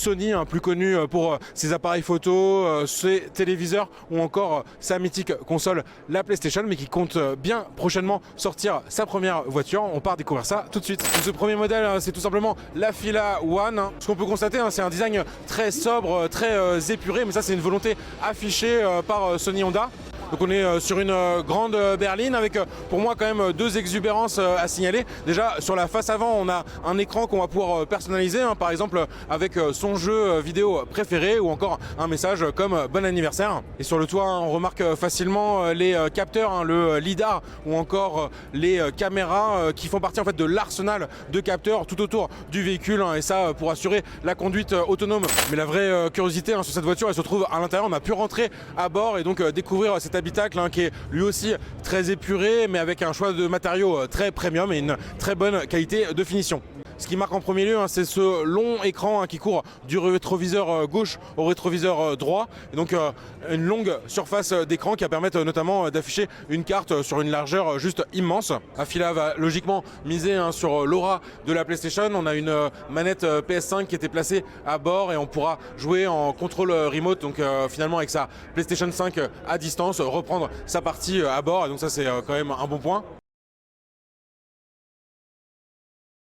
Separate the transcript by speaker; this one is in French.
Speaker 1: Sony, plus connu pour ses appareils photo, ses téléviseurs ou encore sa mythique console, la PlayStation, mais qui compte bien prochainement sortir sa première voiture. On part découvrir ça tout de suite. Ce premier modèle, c'est tout simplement la Fila One. Ce qu'on peut constater, c'est un design très sobre, très épuré, mais ça c'est une volonté affichée par Sony Honda. Donc on est sur une grande berline avec pour moi quand même deux exubérances à signaler. Déjà sur la face avant on a un écran qu'on va pouvoir personnaliser, par exemple avec son jeu vidéo préféré ou encore un message comme bon anniversaire. Et sur le toit on remarque facilement les capteurs, le lidar ou encore les caméras qui font partie en fait de l'arsenal de capteurs tout autour du véhicule, et ça pour assurer la conduite autonome. Mais la vraie curiosité sur cette voiture elle se trouve à l'intérieur. On a pu rentrer à bord et donc découvrir cet habitacle qui est lui aussi très épuré mais avec un choix de matériaux très premium et une très bonne qualité de finition. Ce qui marque en premier lieu, c'est ce long écran qui court du rétroviseur gauche au rétroviseur droit. Et donc une longue surface d'écran qui va permettre notamment d'afficher une carte sur une largeur juste immense. La Fila va logiquement miser sur l'aura de la PlayStation. On a une manette PS5 qui était placée à bord et on pourra jouer en contrôle remote, donc finalement avec sa PlayStation 5 à distance, reprendre sa partie à bord. Et donc ça c'est quand même un bon point.